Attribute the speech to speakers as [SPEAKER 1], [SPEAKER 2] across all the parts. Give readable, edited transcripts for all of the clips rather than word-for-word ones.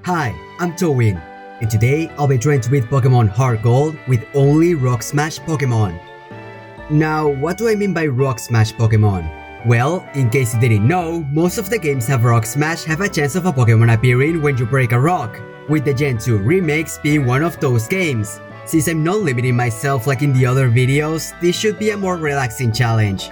[SPEAKER 1] Hi, I'm Towin, and today I'll be trying to beat Pokemon Heart Gold with only Rock Smash Pokemon. Now, what do I mean by Rock Smash Pokemon? Well, in case you didn't know, most of the games have Rock Smash have a chance of a Pokemon appearing when you break a rock, with the Gen 2 remakes being one of those games. Since I'm not limiting myself like in the other videos, this should be a more relaxing challenge.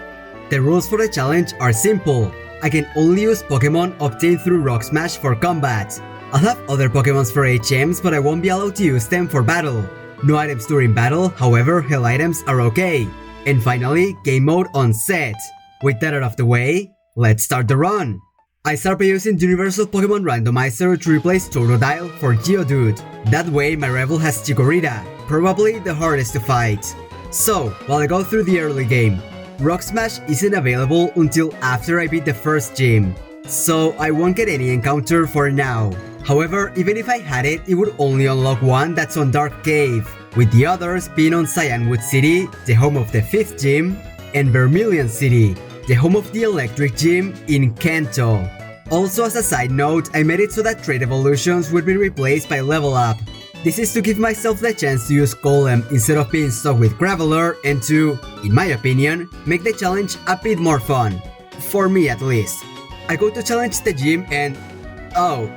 [SPEAKER 1] The rules for the challenge are simple. I can only use Pokemon obtained through Rock Smash for combat. I'll have other Pokemons for HMs, but I won't be allowed to use them for battle. No items during battle, however, Hell items are okay. And finally, game mode on set. With that out of the way, let's start the run. I start by using Universal Pokemon Randomizer to replace Totodile for Geodude. That way my rival has Chikorita, probably the hardest to fight. So, while I go through the early game, Rock Smash isn't available until after I beat the first gym, so I won't get any encounter for now. However, even if I had it, it would only unlock one that's on Dark Cave, with the others being on Cyanwood City, the home of the 5th gym, and Vermilion City, the home of the Electric Gym in Kanto. Also, as a side note, I made it so that Trait Evolutions would be replaced by Level Up. This is to give myself the chance to use Golem instead of being stuck with Graveler and to, in my opinion, make the challenge a bit more fun. For me at least. I go to challenge the gym and... oh,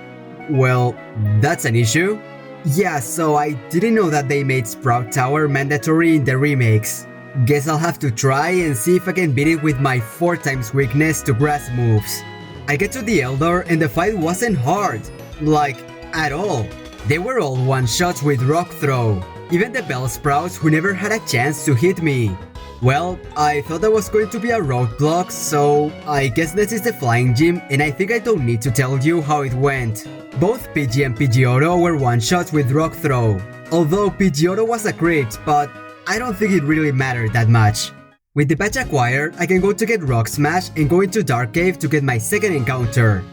[SPEAKER 1] well, that's an issue. Yeah, so I didn't know that they made Sprout Tower mandatory in the remakes. Guess I'll have to try and see if I can beat it with my 4x weakness to grass moves. I get to the Eldor and the fight wasn't hard. Like, at all. They were all one-shots with Rock Throw. Even the Bellsprouts who never had a chance to hit me. Well, I thought that was going to be a roadblock, so I guess this is the Flying Gym and I think I don't need to tell you how it went. Both Pidgey and Pidgeotto were one-shots with Rock Throw. Although Pidgeotto was a crit, but I don't think it really mattered that much. With the badge acquired, I can go to get Rock Smash and go into Dark Cave to get my second encounter.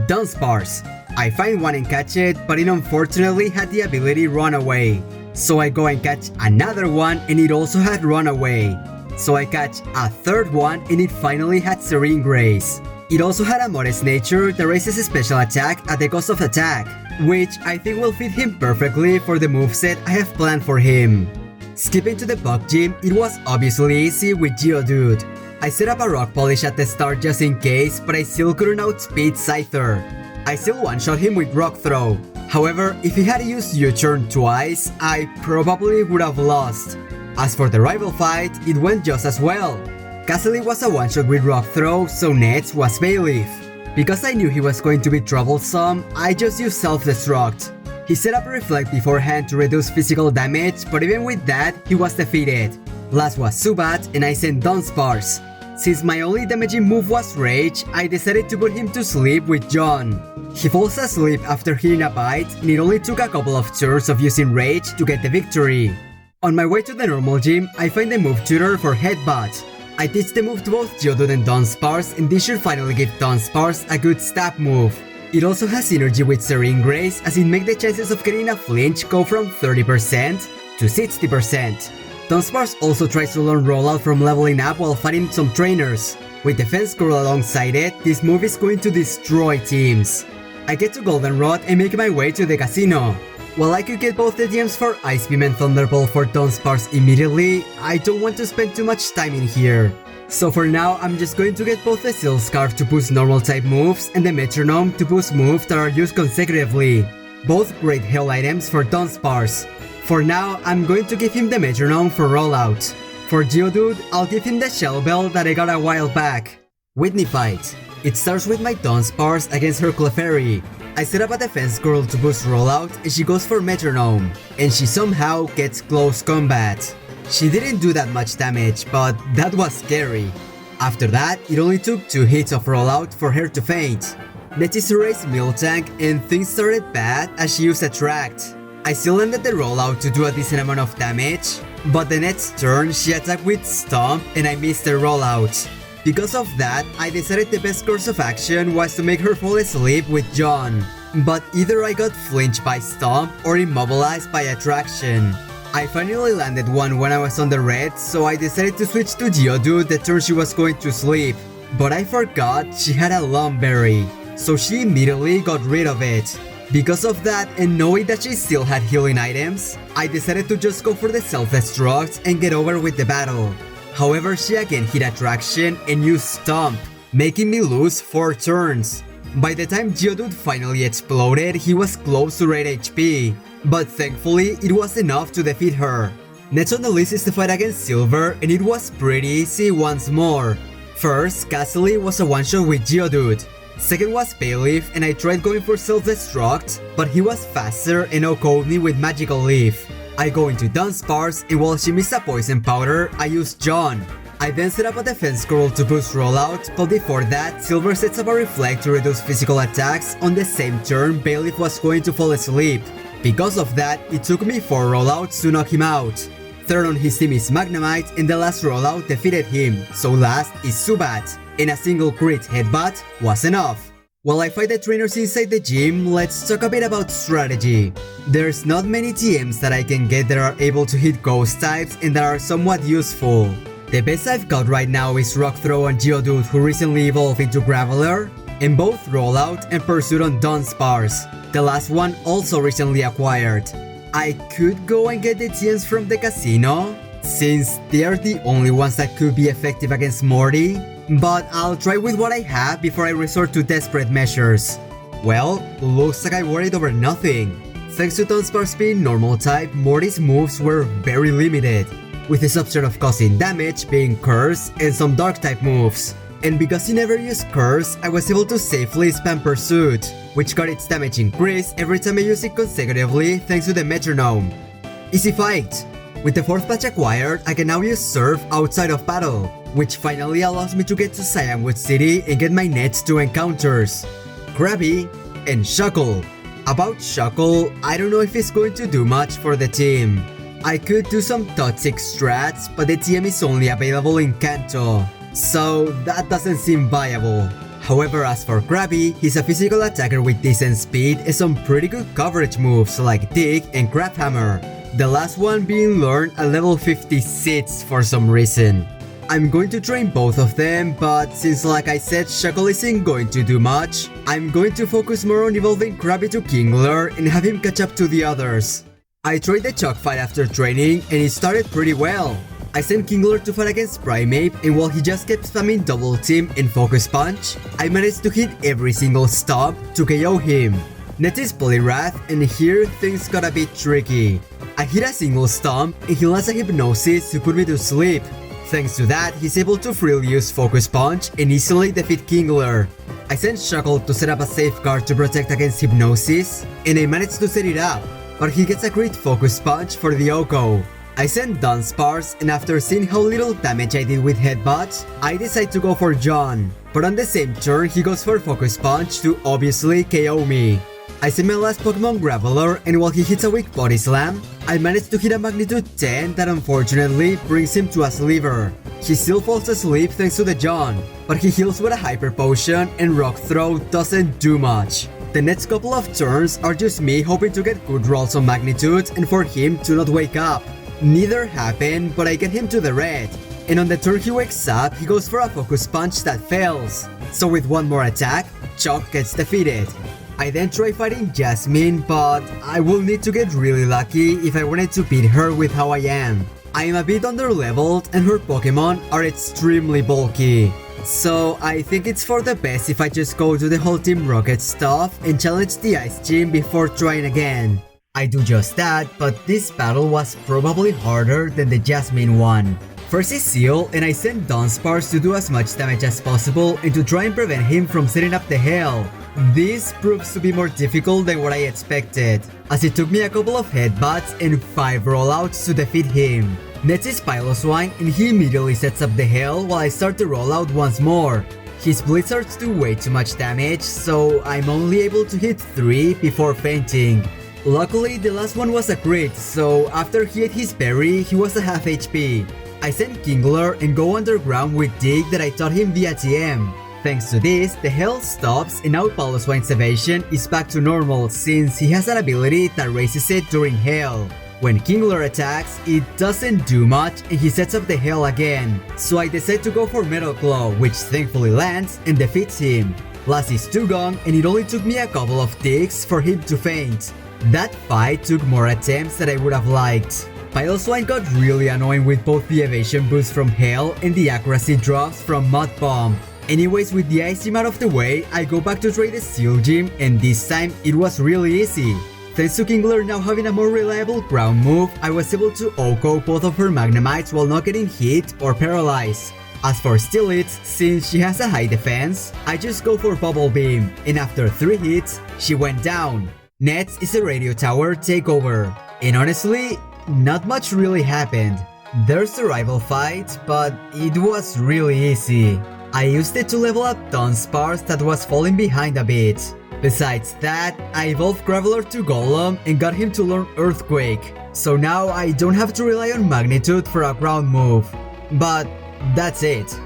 [SPEAKER 1] Dunsparce. I find one and catch it, but it unfortunately had the ability Run Away. So I go and catch another one and it also had Run Away. So I catch a third one and it finally had Serene Grace. It also had a Modest Nature that raises a special attack at the cost of attack, which I think will fit him perfectly for the moveset I have planned for him. Skipping to the Bug Gym, it was obviously easy with Geodude. I set up a Rock Polish at the start just in case, but I still couldn't outspeed Scyther. I still one-shot him with Rock Throw. However, if he had used U-turn twice, I probably would have lost. As for the rival fight, it went just as well. Castley was a one-shot with Rock Throw, so next was Bayleef. Because I knew he was going to be troublesome, I just used Self-Destruct. He set up a Reflect beforehand to reduce physical damage, but even with that, he was defeated. Last was Zubat, and I sent Dunsparce. Since my only damaging move was Rage, I decided to put him to sleep with John. He falls asleep after hearing a bite, and it only took a couple of turns of using Rage to get the victory. On my way to the normal gym, I find the move tutor for Headbutt. I teach the move to both Geodude and Dunsparce, and this should finally give Dunsparce a good stab move. It also has synergy with Serene Grace, as it makes the chances of getting a flinch go from 30% to 60%. Dunsparce also tries to learn Rollout from leveling up while fighting some trainers. With Defense Curl alongside it, this move is going to destroy teams. I get to Goldenrod and make my way to the casino. While I could get both the gems for Ice Beam and Thunderbolt for Dunsparce immediately, I don't want to spend too much time in here. So for now, I'm just going to get both the Silk Scarf to boost normal type moves and the Metronome to boost moves that are used consecutively. Both great Hell items for Dunsparce. For now, I'm going to give him the Metronome for Rollout. For Geodude, I'll give him the Shell Bell that I got a while back. Whitney Fight. It starts with my Dunsparce against her Clefairy. I set up a Defense Curl to boost Rollout and she goes for Metronome. And she somehow gets Close Combat. She didn't do that much damage, but that was scary. After that, it only took 2 hits of Rollout for her to faint. Next is to raise Miltank and things started bad as she used Attract. I still landed the Rollout to do a decent amount of damage, but the next turn she attacked with Stomp and I missed the Rollout. Because of that, I decided the best course of action was to make her fall asleep with John. But either I got flinched by Stomp or immobilized by Attraction. I finally landed one when I was on the red, so I decided to switch to Geodude the turn she was going to sleep. But I forgot she had a Lum Berry, so she immediately got rid of it. Because of that, and knowing that she still had healing items, I decided to just go for the self-destruct and get over with the battle. However, she again hit Attraction and used Stomp, making me lose 4 turns. By the time Geodude finally exploded, he was close to red HP, but thankfully it was enough to defeat her. Next on the list is the fight against Silver, and it was pretty easy once more. First, Castley was a one-shot with Geodude. Second was Bayleaf, and I tried going for self-destruct, but he was faster and outcoded me with Magical Leaf. I go into Dunsparce, and while she missed a Poison Powder, I used John. I then set up a defense scroll to boost rollout, but before that, Silver sets up a Reflect to reduce physical attacks on the same turn Bayleaf was going to fall asleep. Because of that, it took me 4 rollouts to knock him out. Third on his team is Magnemite, and the last rollout defeated him, so last is Zubat, and a single crit headbutt was enough. While I fight the trainers inside the gym, let's talk a bit about strategy. There's not many TMs that I can get that are able to hit ghost types and that are somewhat useful. The best I've got right now is Rock Throw on Geodude, who recently evolved into Graveler, and both Rollout and Pursuit on Dunsparce, the last one also recently acquired. I could go and get the TMs from the casino, since they are the only ones that could be effective against Morty, but I'll try with what I have before I resort to desperate measures. Well, looks like I worried over nothing. Thanks to Dunsparce being normal type, Morty's moves were very limited, with his option of causing damage being Curse and some dark type moves. And because he never used Curse, I was able to safely spam Pursuit, which got its damage increased every time I use it consecutively thanks to the metronome. Easy fight! With the 4th patch acquired, I can now use Surf outside of battle, which finally allows me to get to Cyanwood City and get my next 2 encounters, Krabby and Shuckle. About Shuckle, I don't know if it's going to do much for the team. I could do some toxic strats, but the TM is only available in Kanto, so that doesn't seem viable. However, as for Krabby, he's a physical attacker with decent speed and some pretty good coverage moves like Dig and Crab Hammer, the last one being learned at level 56 for some reason. I'm going to train both of them, but since like I said Shuckle isn't going to do much, I'm going to focus more on evolving Krabby to Kingler and have him catch up to the others. I tried the Chalk fight after training and it started pretty well. I sent Kingler to fight against Primeape, and while he just kept spamming Double Team and Focus Punch, I managed to hit every single stomp to KO him. Next is Poliwrath, and here things got a bit tricky. I hit a single stomp and he lands a Hypnosis to put me to sleep. Thanks to that, he's able to freely use Focus Punch and easily defeat Kingler. I sent Shuckle to set up a safeguard to protect against Hypnosis, and I managed to set it up, but he gets a crit Focus Punch for the Oko. I sent Dunsparce, and after seeing how little damage I did with Headbutt, I decide to go for John. But on the same turn, he goes for Focus Punch to obviously KO me. I send my last Pokemon Graveler, and while he hits a weak Body Slam, I manage to hit a Magnitude 10 that unfortunately brings him to a Sliver. He still falls asleep thanks to the John, but he heals with a Hyper Potion, and Rock Throw doesn't do much. The next couple of turns are just me hoping to get good rolls on Magnitude and for him to not wake up. Neither happened, but I get him to the red, and on the turn he wakes up, he goes for a Focus Punch that fails. So with one more attack, Chalk gets defeated. I then try fighting Jasmine, but I will need to get really lucky if I wanted to beat her with how I am. I am a bit underleveled and her Pokemon are extremely bulky. So I think it's for the best if I just go to the whole Team Rocket stuff and challenge the Ice Gym before trying again. I do just that, but this battle was probably harder than the Jasmine one. First is Seal, and I send Dunsparce to do as much damage as possible and to try and prevent him from setting up the Hail. This proves to be more difficult than what I expected, as it took me a couple of headbutts and 5 rollouts to defeat him. Next is Piloswine, and he immediately sets up the Hail while I start the rollout once more. His Blizzards do way too much damage, so I'm only able to hit 3 before fainting. Luckily, the last one was a crit, so after he ate his berry, he was a half HP. I sent Kingler and go underground with Dig that I taught him via TM. Thanks to this, the Hail stops and now Piloswine's evasion is back to normal since he has an ability that raises it during Hail. When Kingler attacks, it doesn't do much and he sets up the Hail again, so I decide to go for Metal Claw, which thankfully lands and defeats him. Lassie's too gone and it only took me a couple of ticks for him to faint. That fight took more attempts than I would have liked. Piloswine got really annoying with both the evasion boost from Hail and the accuracy drops from Mud Bomb. Anyways, with the Ice Gym out of the way, I go back to try the Steel Gym and this time it was really easy. Thanks to Kingler now having a more reliable ground move, I was able to OHKO both of her Magnemites while not getting hit or paralyzed. As for Steelix, since she has a high defense, I just go for Bubble Beam, and after 3 hits, she went down. Next is a Radio Tower takeover, and honestly, not much really happened. There's a rival fight, but it was really easy. I used it to level up Dunsparce that was falling behind a bit. Besides that, I evolved Graveler to Golem and got him to learn Earthquake, so now I don't have to rely on Magnitude for a ground move. But that's it.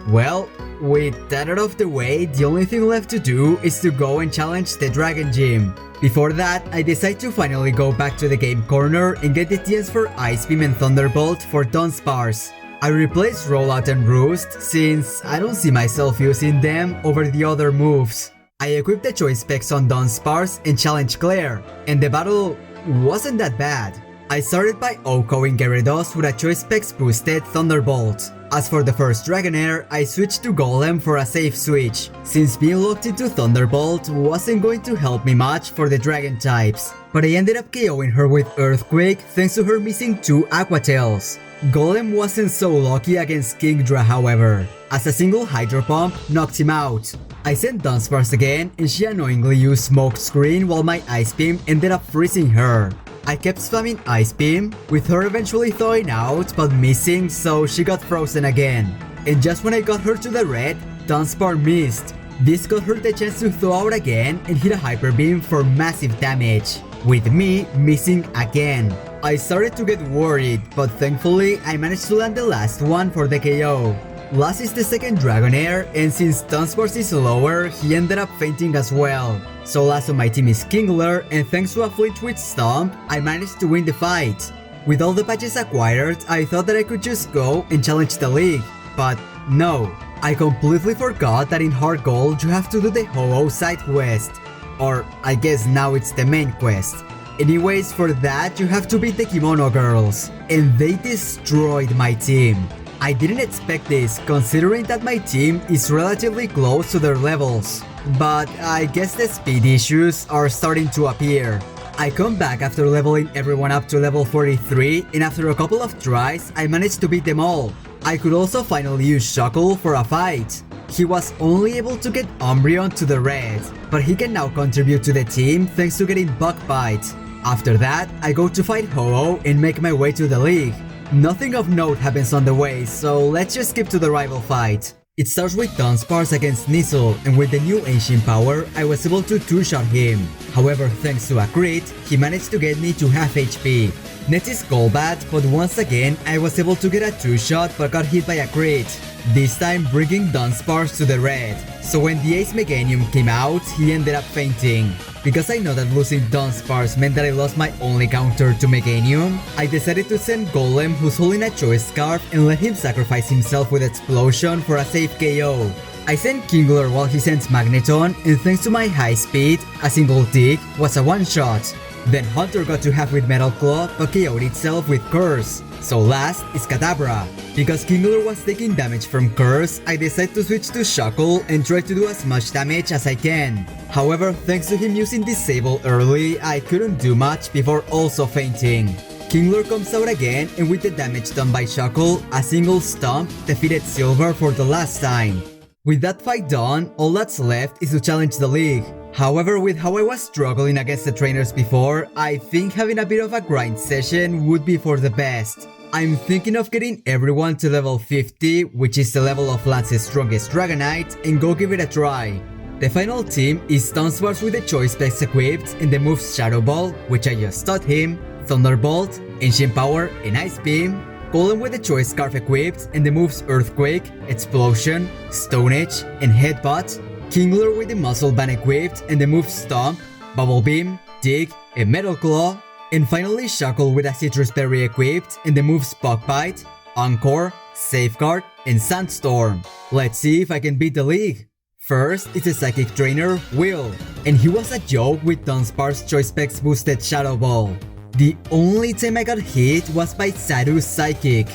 [SPEAKER 1] Well, with that out of the way, the only thing left to do is to go and challenge the Dragon Gym. Before that, I decide to finally go back to the game corner and get the TNs for Ice Beam and Thunderbolt for Dunsparce. I replaced Rollout and Roost since I don't see myself using them over the other moves. I equipped the choice specs on Dunsparce and challenged Claire, and the battle wasn't that bad. I started by OHKOing Gyarados with a choice specs boosted Thunderbolt. As for the first Dragonair, I switched to Golem for a safe switch, since being locked into Thunderbolt wasn't going to help me much for the Dragon types. But I ended up KOing her with Earthquake thanks to her missing 2 Aqua Tails. Golem wasn't so lucky against Kingdra however, as a single Hydro Pump knocked him out. I sent Dunsparce again and she annoyingly used Smoke Screen while my Ice Beam ended up freezing her. I kept spamming Ice Beam, with her eventually thawing out but missing, so she got frozen again. And just when I got her to the red, Dunsparce missed. This got her the chance to thaw out again and hit a Hyper Beam for massive damage, with me missing again. I started to get worried, but thankfully I managed to land the last one for the KO. Last is the second Dragonair, and since Dunsparce is lower, he ended up fainting as well. So last on my team is Kingler, and thanks to a flinch with Stomp, I managed to win the fight. With all the patches acquired, I thought that I could just go and challenge the league, but no. I completely forgot that in Heart Gold you have to do the Ho-Oh side quest. Or I guess now it's the main quest. Anyways, for that you have to beat the Kimono Girls, and they destroyed my team. I didn't expect this, considering that my team is relatively close to their levels, but I guess the speed issues are starting to appear. I come back after leveling everyone up to level 43, and after a couple of tries, I managed to beat them all. I could also finally use Shuckle for a fight. He was only able to get Umbreon to the red, but he can now contribute to the team thanks to getting Bug Bite. After that, I go to fight Ho-Oh and make my way to the league. Nothing of note happens on the way, so let's just skip to the rival fight. It starts with Dunsparce against Nizzle, and with the new Ancient Power, I was able to 2-shot him. However, thanks to a crit, he managed to get me to half HP. Next is Golbat, but once again, I was able to get a 2-shot but got hit by a crit, this time bringing Dunsparce to the red. So when the Ace Meganium came out, he ended up fainting. Because I know that losing Dunsparce meant that I lost my only counter to Meganium, I decided to send Golem, who's holding a Choice Scarf, and let him sacrifice himself with Explosion for a safe KO. I sent Kingler while he sends Magneton, and thanks to my high speed, a single tick was a one-shot. Then Hunter got to half with Metal Claw, but KO'd itself with Curse. So last is Kadabra. Because Kingler was taking damage from Curse, I decided to switch to Shuckle and try to do as much damage as I can. However, thanks to him using Disable early, I couldn't do much before also fainting. Kingler comes out again, and with the damage done by Shuckle, a single stomp defeated Silver for the last time. With that fight done, all that's left is to challenge the league. However, with how I was struggling against the trainers before, I think having a bit of a grind session would be for the best. I'm thinking of getting everyone to level 50, which is the level of Lance's strongest Dragonite, and go give it a try. The final team is Dunsparce with the Choice Specs equipped and the moves Shadow Ball, which I just taught him, Thunderbolt, Ancient Power, and Ice Beam, Golem with the Choice Scarf equipped and the moves Earthquake, Explosion, Stone Edge, and Headbutt, Kingler with the Muscle Band equipped and the moves Stomp, Bubble Beam, Dig, and Metal Claw, and finally Shuckle with a Citrus Berry equipped and the moves Bug Bite, Encore, Safeguard, and Sandstorm. Let's see if I can beat the league. First is the Psychic Trainer, Will, and he was a joke with Dunsparce's Choice Specs boosted Shadow Ball. The only time I got hit was by Sadu's Psychic,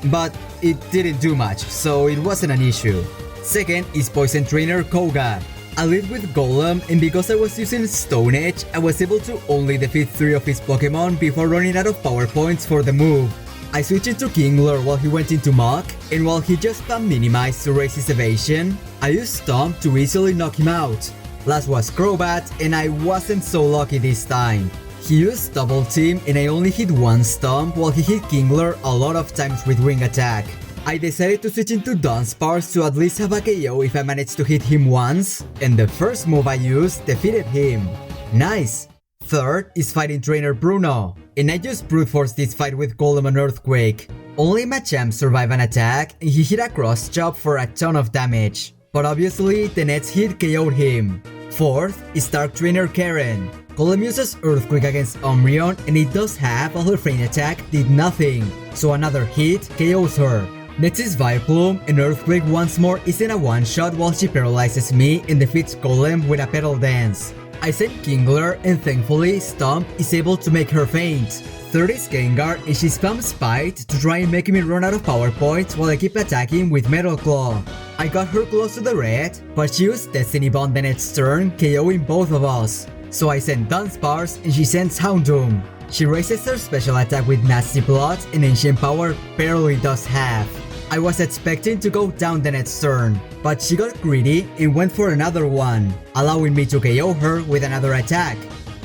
[SPEAKER 1] but it didn't do much, so it wasn't an issue. Second is Poison Trainer, Koga. I lead with Golem, and because I was using Stone Edge, I was able to only defeat 3 of his Pokemon before running out of power points for the move. I switched into Kingler while he went into Mach, and while he just spam Minimize to raise his evasion, I used Stomp to easily knock him out. Last was Crobat, and I wasn't so lucky this time. He used Double Team and I only hit one Stomp while he hit Kingler a lot of times with Wing Attack. I decided to switch into Dunsparce to at least have a KO if I managed to hit him once, and the first move I used defeated him. Nice! Third is Fighting Trainer Bruno, and I just brute forced this fight with Golem and Earthquake. Only Machamp survived an attack, and he hit a cross chop for a ton of damage. But obviously, the next hit KO'd him. Fourth is Dark Trainer Karen. Golem uses Earthquake against Umbreon, and it does have, while her Feint attack did nothing, so another hit KOs her. Next is Vileplume, and Earthquake once more isn't a one-shot while she paralyzes me and defeats Golem with a Petal Dance. I sent Kingler, and thankfully Stomp is able to make her faint. Third is Gengar, and she spams Spite to try and make me run out of power points while I keep attacking with Metal Claw. I got her close to the red, but she used Destiny Bond the next turn, KOing both of us. So I sent Dunsparce, and she sends Houndoom. She raises her special attack with Nasty Plot, and Ancient Power barely does half. I was expecting to go down the next turn, but she got greedy and went for another one, allowing me to KO her with another attack.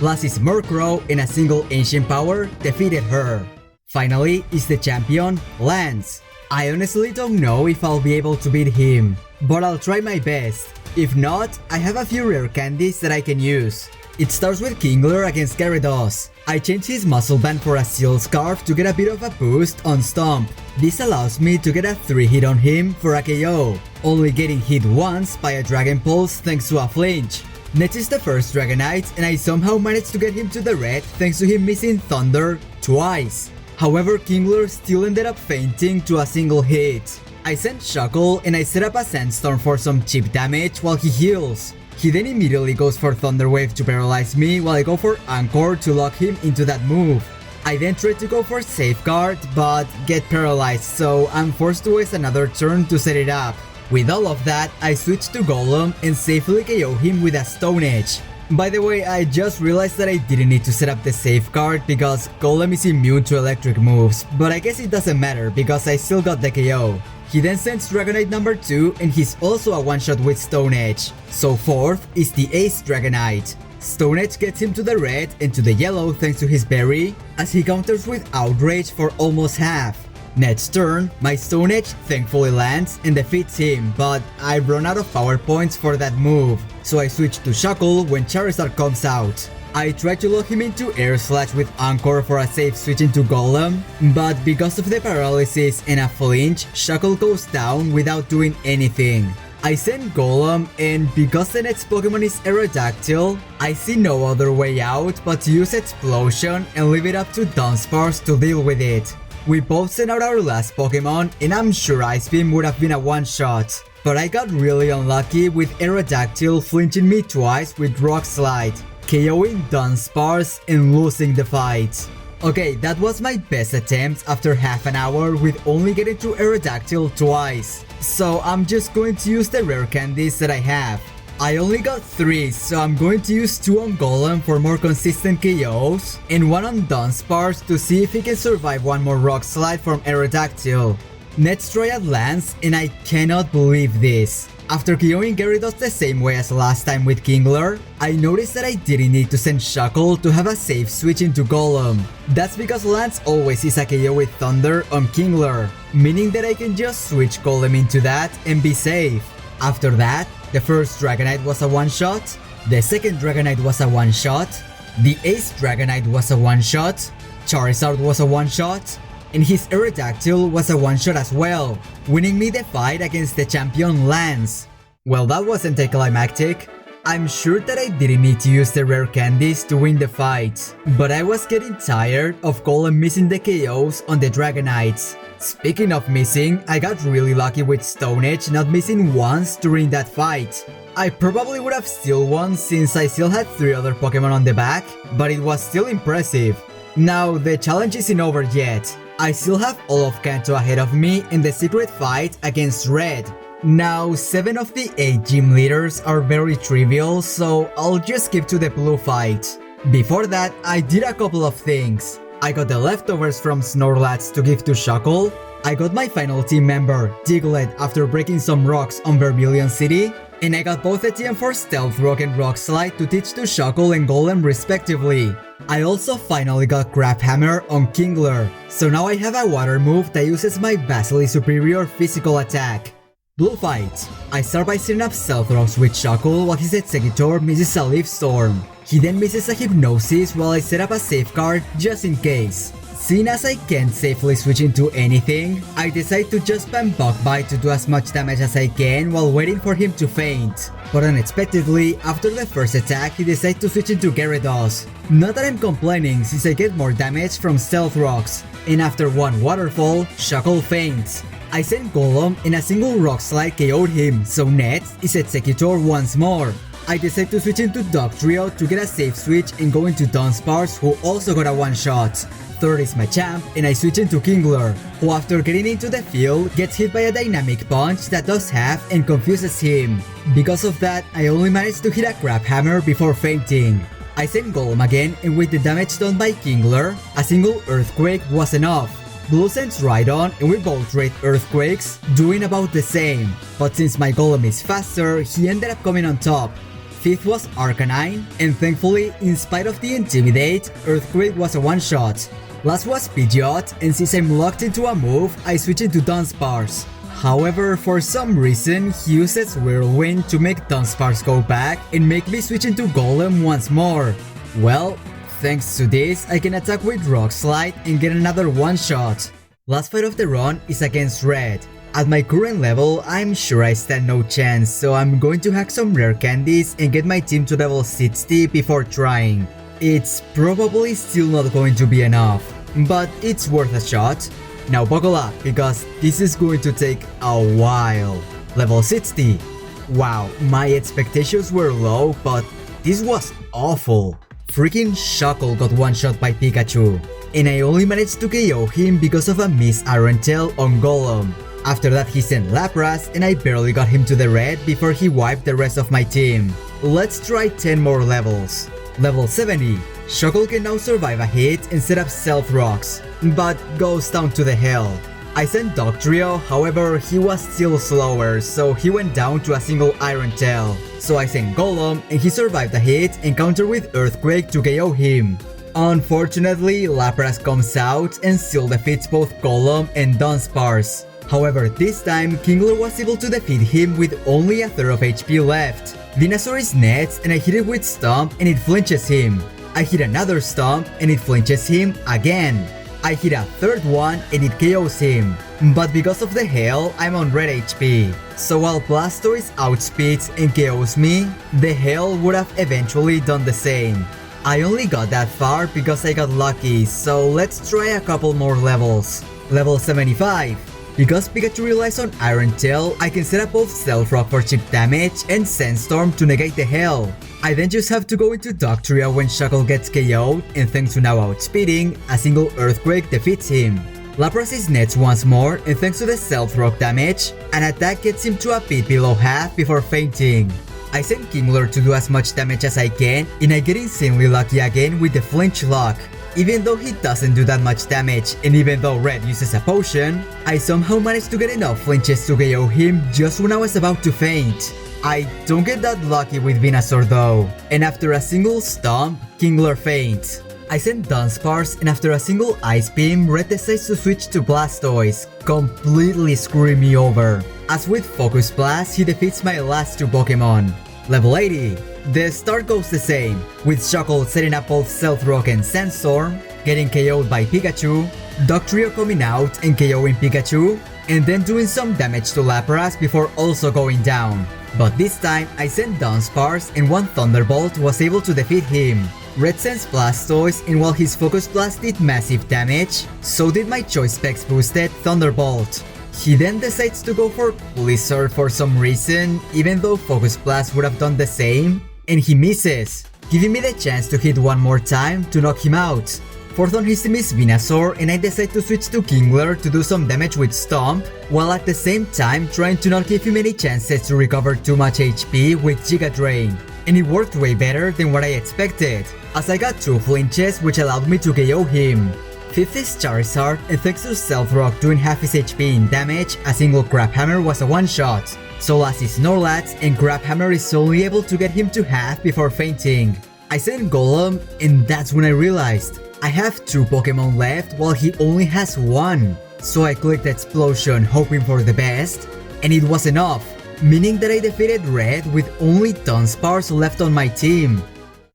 [SPEAKER 1] Last is Murkrow, and a single Ancient Power defeated her. Finally is the champion, Lance. I honestly don't know if I'll be able to beat him, but I'll try my best. If not, I have a few rare candies that I can use. It starts with Kingler against Gyarados. I changed his Muscle Band for a Seal Scarf to get a bit of a boost on Stomp. This allows me to get a 3-hit on him for a KO, only getting hit once by a Dragon Pulse thanks to a flinch. Next is the first Dragonite, and I somehow managed to get him to the red thanks to him missing Thunder twice. However, Kingler still ended up fainting to a single hit. I sent Shuckle, and I set up a Sandstorm for some cheap damage while he heals. He then immediately goes for Thunder Wave to paralyze me while I go for Anchor to lock him into that move. I then try to go for Safeguard but get paralyzed, so I'm forced to waste another turn to set it up. With all of that, I switch to Golem and safely KO him with a Stone Edge. By the way, I just realized that I didn't need to set up the Safeguard because Golem is immune to electric moves, but I guess it doesn't matter because I still got the KO. He then sends Dragonite number 2, and he's also a one-shot with Stone Edge. So fourth is the Ace Dragonite. Stone Edge gets him to the red and to the yellow thanks to his berry, as he counters with Outrage for almost half. Next turn, my Stone Edge thankfully lands and defeats him, but I run out of power points for that move, so I switch to Shuckle when Charizard comes out. I tried to lock him into Air Slash with Anchor for a safe switch into Golem, but because of the paralysis and a flinch, Shuckle goes down without doing anything. I send Golem, and because the next Pokemon is Aerodactyl, I see no other way out but to use Explosion and leave it up to Dunsparce to deal with it. We both sent out our last Pokemon, and I'm sure Ice Beam would have been a one-shot, but I got really unlucky with Aerodactyl flinching me twice with Rock Slide, KOing Dunsparce and losing the fight. Okay, that was my best attempt after half an hour with only getting to Aerodactyl twice. So I'm just going to use the rare candies that I have. I only got 3, so I'm going to use 2 on Golem for more consistent KOs, and 1 on Dunsparce to see if he can survive one more Rock Slide from Aerodactyl. Let's try at Lance, and I cannot believe this. After KOing Gyarados the same way as last time with Kingler, I noticed that I didn't need to send Shuckle to have a safe switch into Golem. That's because Lance always is a KO with Thunder on Kingler, meaning that I can just switch Golem into that and be safe. After that, the first Dragonite was a one-shot, the second Dragonite was a one-shot, the Ace Dragonite was a one-shot, Charizard was a one-shot, and his Aerodactyl was a one-shot as well, winning me the fight against the champion Lance. Well, that wasn't anticlimactic. I'm sure that I didn't need to use the rare candies to win the fight, but I was getting tired of Golem missing the KOs on the Dragonites. Speaking of missing, I got really lucky with Stone Edge not missing once during that fight. I probably would have still won since I still had 3 other Pokemon on the back, but it was still impressive. Now, the challenge isn't over yet. I still have all of Kanto ahead of me in the secret fight against Red. Now, 7 of the 8 gym leaders are very trivial, so I'll just skip to the blue fight. Before that, I did a couple of things. I got the leftovers from Snorlax to give to Shuckle. I got my final team member, Diglett, after breaking some rocks on Vermilion City. And I got both a TM for Stealth Rock and Rock Slide to teach to Shuckle and Golem respectively. I also finally got Crab Hammer on Kingler, so now I have a water move that uses my vastly superior physical attack. Blue fight. I start by setting up Stealth Rocks with Shuckle while his Exeggutor misses a Leaf Storm. He then misses a Hypnosis while I set up a Safeguard just in case. Seeing as I can't safely switch into anything, I decide to just spam Bug Bite to do as much damage as I can while waiting for him to faint. But unexpectedly, after the first attack, he decides to switch into Gyarados. Not that I'm complaining since I get more damage from Stealth Rocks. And after one Waterfall, Shuckle faints. I sent Golem and a single Rock Slide KO'd him, so next is Exeggutor once more. I decide to switch into Dugtrio to get a safe switch and go into Dunsparce, who also got a one-shot. Third is Machamp, and I switch into Kingler, who after getting into the field gets hit by a Dynamic Punch that does half and confuses him. Because of that, I only managed to hit a Crab Hammer before fainting. I sent Golem again, and with the damage done by Kingler, a single Earthquake was enough. Blue sends Rhydon, and we both rate Earthquakes, doing about the same. But since my Golem is faster, he ended up coming on top. Fifth was Arcanine, and thankfully, in spite of the Intimidate, Earthquake was a one-shot. Last was Pidgeot, and since I'm locked into a move, I switch into Dunsparce. However, for some reason, he uses Whirlwind to make Dunsparce go back and make me switch into Golem once more. Well, thanks to this, I can attack with Rock Slide and get another one-shot. Last fight of the run is against Red. At my current level, I'm sure I stand no chance, so I'm going to hack some rare candies and get my team to level 60 before trying. It's probably still not going to be enough, but it's worth a shot. Now buckle up, because this is going to take a while. Level 60. Wow, my expectations were low, but this was awful. Freaking Shuckle got one shot by Pikachu, and I only managed to KO him because of a missed Iron Tail on Golem. After that he sent Lapras and I barely got him to the red before he wiped the rest of my team. Let's try 10 more levels. Level 70. Shuckle can now survive a hit and set up Stealth Rocks, but goes down to the hell. I sent Dugtrio, however he was still slower, so he went down to a single Iron Tail. So I sent Golem and he survived the hit and countered with Earthquake to KO him. Unfortunately, Lapras comes out and still defeats both Golem and Dunsparce. However, this time, Kingler was able to defeat him with only a third of HP left. Venusaur is next and I hit it with Stomp and it flinches him. I hit another Stomp and it flinches him again. I hit a third one and it KOs him. But because of the hail, I'm on red HP. So while Blastoise outspeeds and KOs me, the hail would have eventually done the same. I only got that far because I got lucky, so let's try a couple more levels. Level 75. Because Pikachu relies on Iron Tail, I can set up both Stealth Rock for chip damage and Sandstorm to negate the hail. I then just have to go into Dugtrio when Shuckle gets KO'd, and thanks to now outspeeding, a single Earthquake defeats him. Lapras is next once more, and thanks to the Stealth Rock damage, an attack gets him to a bit below half before fainting. I send Kingler to do as much damage as I can, and I get insanely lucky again with the Flinch Lock. Even though he doesn't do that much damage, and even though Red uses a potion, I somehow managed to get enough flinches to KO him just when I was about to faint. I don't get that lucky with Venusaur though, and after a single Stomp, Kingler faints. I send Dunsparce, and after a single Ice Beam, Red decides to switch to Blastoise, completely screwing me over. As with Focus Blast, he defeats my last two Pokemon. Level 80. The start goes the same, with Shuckle setting up both Stealth Rock and Sandstorm, getting KO'd by Pikachu, Dugtrio coming out and KOing Pikachu, and then doing some damage to Lapras before also going down. But this time, I sent Dunsparce and one Thunderbolt was able to defeat him. Red sends Blastoise, and while his Focus Blast did massive damage, so did my Choice Specs boosted Thunderbolt. He then decides to go for Blizzard for some reason, even though Focus Blast would have done the same, and he misses, giving me the chance to hit one more time to knock him out. Fourth on his team is Venusaur, and I decide to switch to Kingler to do some damage with Stomp, while at the same time trying to not give him any chances to recover too much HP with Giga Drain. And it worked way better than what I expected, as I got 2 flinches which allowed me to KO him. Fifth is Charizard, and thanks to Stealth Rock doing half his HP in damage, a single Crab Hammer was a one-shot. So last is Snorlax, and Crab Hammer is only able to get him to half before fainting. I sent Golem, and that's when I realized I have 2 Pokemon left while he only has 1. So I clicked Explosion hoping for the best, and it was enough, meaning that I defeated Red with only Dunsparce left on my team.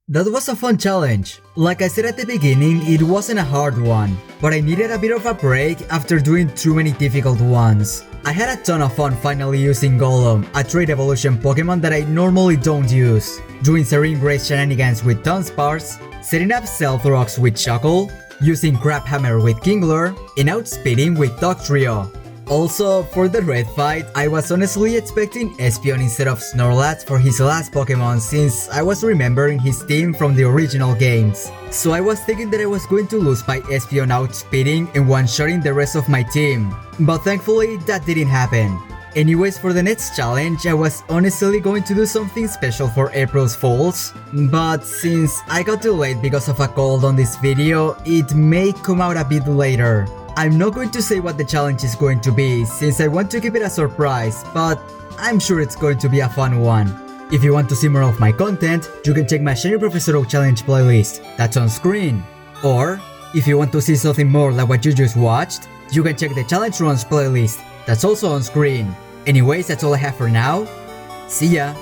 [SPEAKER 1] That was a fun challenge. Like I said at the beginning, it wasn't a hard one, but I needed a bit of a break after doing too many difficult ones. I had a ton of fun finally using Golem, a Trade Evolution Pokemon that I normally don't use, doing Serene Grace shenanigans with Dunsparce, setting up Stealth Rocks with Chuckle, using Crab Hammer with Kingler, and outspeeding with Dugtrio. Also, for the Red fight, I was honestly expecting Espeon instead of Snorlax for his last Pokemon since I was remembering his team from the original games. So I was thinking that I was going to lose by Espeon outspeeding and one-shotting the rest of my team. But thankfully, that didn't happen. Anyways, for the next challenge, I was honestly going to do something special for April's Fools, but since I got too late because of a cold on this video, it may come out a bit later. I'm not going to say what the challenge is going to be since I want to keep it a surprise, but I'm sure it's going to be a fun one. If you want to see more of my content, you can check my Shiny Professor Oak Challenge playlist, that's on screen. Or, if you want to see something more like what you just watched, you can check the Challenge Runs playlist, that's also on screen. Anyways, that's all I have for now. See ya!